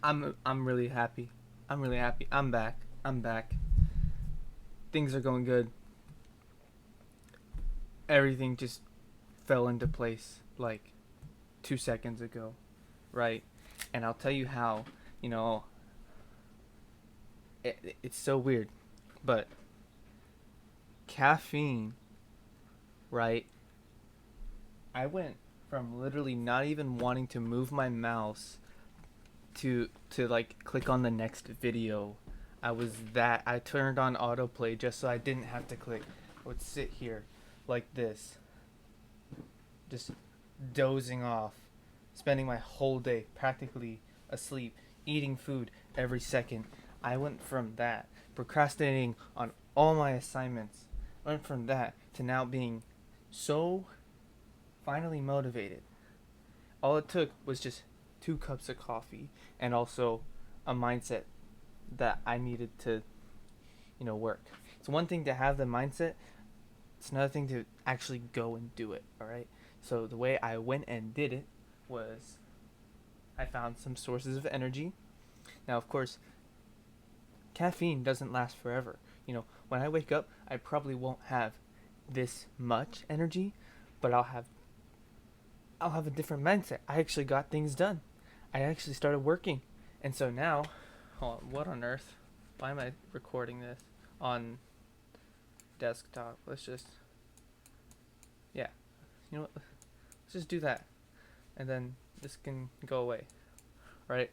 I'm really happy. I'm really happy. I'm back. I'm back. Things are going good. Everything just fell into place like 2 seconds ago, right? And I'll tell you how. You know, it's so weird, but caffeine, right? I went from literally not even wanting to move my mouse to like click on the next video. I turned on autoplay just so I didn't have to click. I would sit here like this, just dozing off, spending my whole day practically asleep, eating food every second. I went from that, procrastinating on all my assignments, went from that to now being so finally motivated. All it took was just 2 cups of coffee and also a mindset that I needed to, work. It's one thing to have the mindset, it's another thing to actually go and do it, all right? So the way I went and did it was I found some sources of energy. Now, of course, caffeine doesn't last forever. When I wake up, I probably won't have this much energy, but I'll have a different mindset. I actually got things done. I actually started working. And so now, hold on, what on earth? Why am I recording this on desktop? Yeah, you know what? Let's just do that. And then this can go away, right?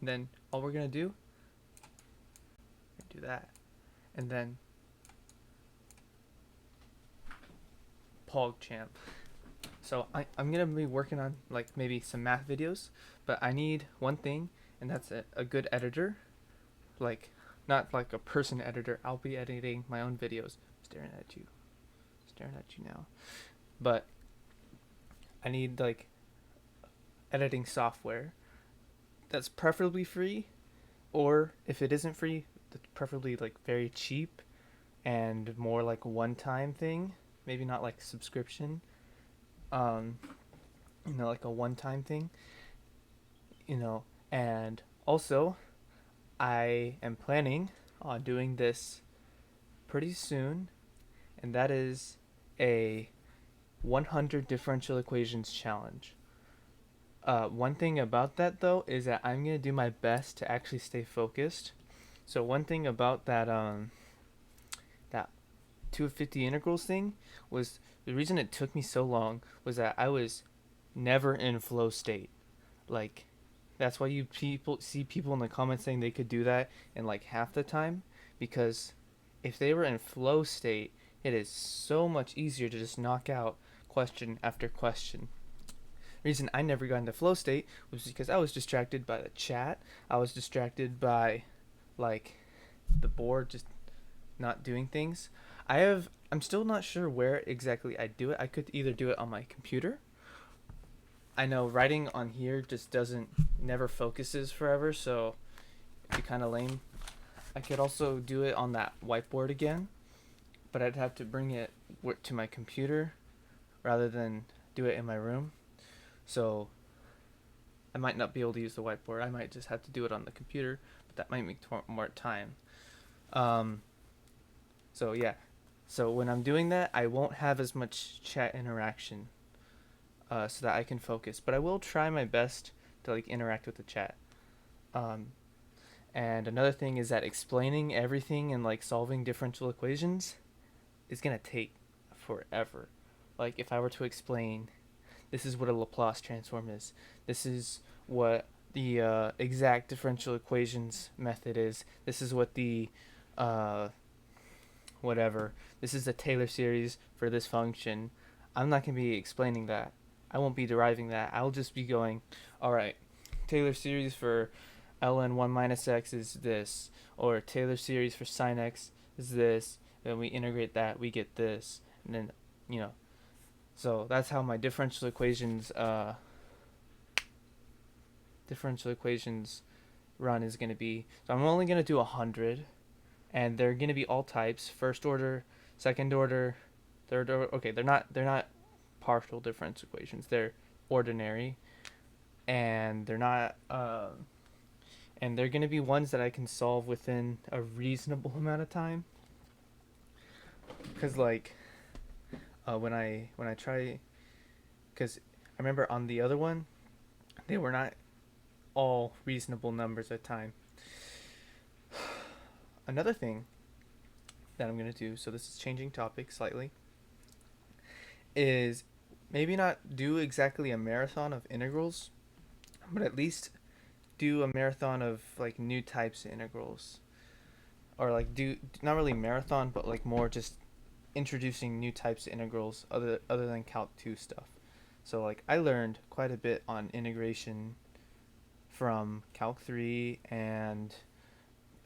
And then all we're going to do that. And then PogChamp. So I'm going to be working on like maybe some math videos, but I need one thing, and that's a good editor. Like, not like a person editor. I'll be editing my own videos. Staring at you now. But I need like editing software that's preferably free, or if it isn't free, that's preferably like very cheap and more like one-time thing. Maybe not like subscription. Um, like a one-time thing. You know, and also I am planning on doing this pretty soon, and that is a 100 differential equations challenge. One thing about that though is that I'm gonna do my best to actually stay focused. So one thing about that 250 integrals thing was the reason it took me so long was that I was never in flow state. Like, that's why you people see people in the comments saying they could do that in like half the time, because if they were in flow state, it is so much easier to just knock out question after question. The reason I never got into flow state was because I was distracted by the chat. I was distracted by like the board just not doing things. I'm still not sure where exactly I do it. I could either do it on my computer. I know writing on here just doesn't never focuses forever, so it'd be kind of lame. I could also do it on that whiteboard again, but I'd have to bring it to my computer rather than do it in my room. So I might not be able to use the whiteboard. I might just have to do it on the computer, but that might make more time. Um, so yeah, so when I'm doing that, I won't have as much chat interaction, so that I can focus. But I will try my best to like interact with the chat. Um, and another thing is that explaining everything and like solving differential equations is gonna take forever. Like if I were to explain, this is what a Laplace transform is. This is what the exact differential equations method is. This is what the uh, whatever. This is the Taylor series for this function. I'm not going to be explaining that. I won't be deriving that. I'll just be going, all right, Taylor series for ln 1 minus x is this, or Taylor series for sine x is this. Then we integrate that, we get this, and then, you know. So that's how my differential equations run is going to be. So I'm only going to do 100, and they're going to be all types: first order, second order, third order. Okay, they're not partial difference equations. They're ordinary, and they're not. and they're gonna be ones that I can solve within a reasonable amount of time. Cause like when I try, cause I remember on the other one they were not all reasonable numbers at time. Another thing that I'm gonna do, so this is changing topic slightly, is maybe not do exactly a marathon of integrals, but at least do a marathon of like new types of integrals, or like do not really marathon, but like more just introducing new types of integrals other than Calc 2 stuff. So like I learned quite a bit on integration from Calc 3 and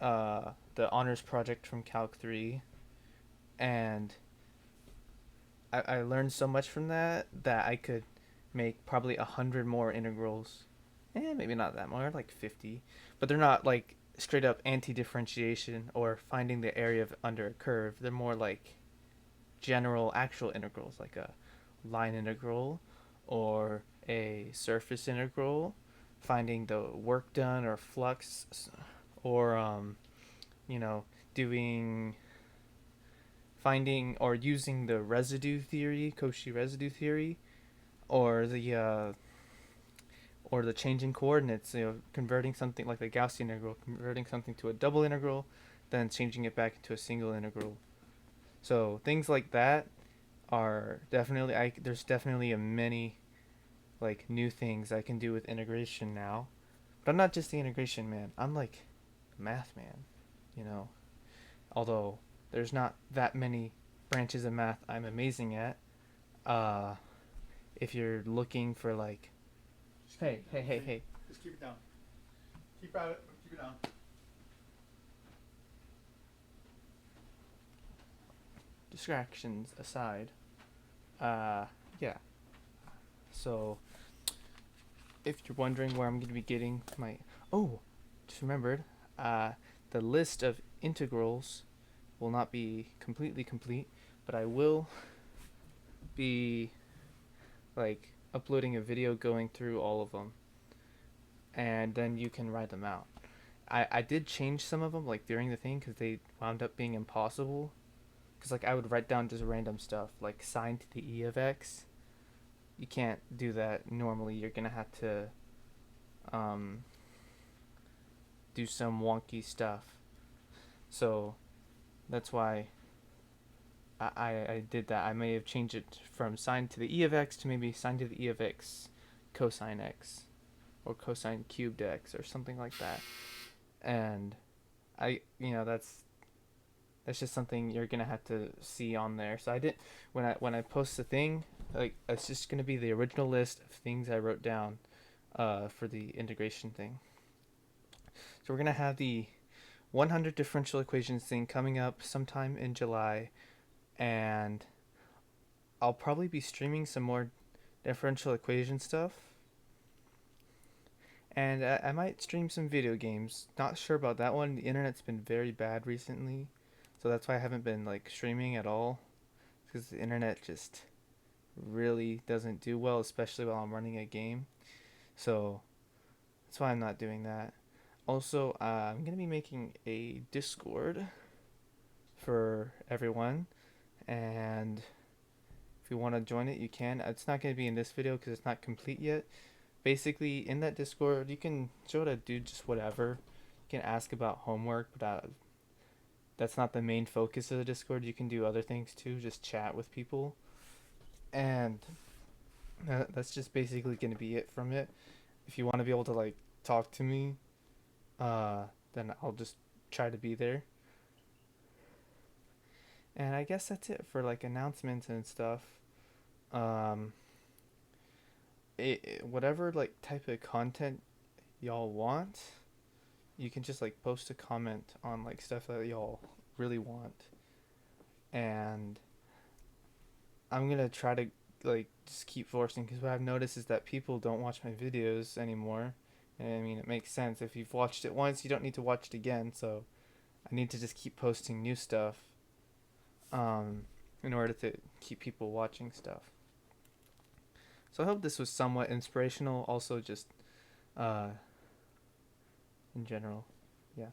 the honors project from Calc 3, and I learned so much from that I could make probably 100 more integrals. Maybe not that more, like 50, but they're not like straight up anti-differentiation or finding the area of under a curve. They're more like general actual integrals, like a line integral or a surface integral, finding the work done or flux, or you know, doing finding or using the residue theory, Cauchy residue theory, or the changing coordinates, converting something like the Gaussian integral, converting something to a double integral, then changing it back into a single integral. So things like that are definitely there's definitely a many like new things I can do with integration now. But I'm not just the integration man. I'm like a math man, you know. Although there's not that many branches of math I'm amazing at. Uh, if you're looking for like, hey, Just keep it down. Keep at it. Keep it down. distractions aside, uh, yeah. So if you're wondering where I'm gonna be getting my, oh, just remembered, uh, the list of integrals will not be completely complete, but I will be like uploading a video going through all of them, and then you can write them out. I did change some of them like during the thing because they wound up being impossible. Because like I would write down just random stuff like sine to the e of x. You can't do that normally. You're gonna have to um, do some wonky stuff. So that's why I did that. I may have changed it from sine to the e of x to maybe sine to the e of x cosine x, or cosine cubed x, or something like that. And that's just something you're gonna have to see on there. So I did when I post the thing, like it's just gonna be the original list of things I wrote down for the integration thing. So we're gonna have the 100 differential equations thing coming up sometime in July, and I'll probably be streaming some more differential equation stuff. And I might stream some video games. Not sure about that one. The internet's been very bad recently, so that's why I haven't been like streaming at all. Because the internet just really doesn't do well, especially while I'm running a game. So that's why I'm not doing that. Also, I'm gonna be making a Discord for everyone, and if you want to join it, you can. It's not gonna be in this video because it's not complete yet. Basically, in that Discord, you can show to do just whatever. You can ask about homework, but that's not the main focus of the Discord. You can do other things too, just chat with people, and that's just basically gonna be it from it. If you want to be able to like talk to me, then I'll just try to be there. And I guess that's it for like announcements and stuff. Um, whatever like type of content y'all want, you can just like post a comment on like stuff that y'all really want, and I'm gonna try to like just keep forcing, because what I've noticed is that people don't watch my videos anymore. And I mean, it makes sense. If you've watched it once, you don't need to watch it again. So I need to just keep posting new stuff, um, in order to keep people watching stuff. So I hope this was somewhat inspirational. Also, just uh, in general. Yeah.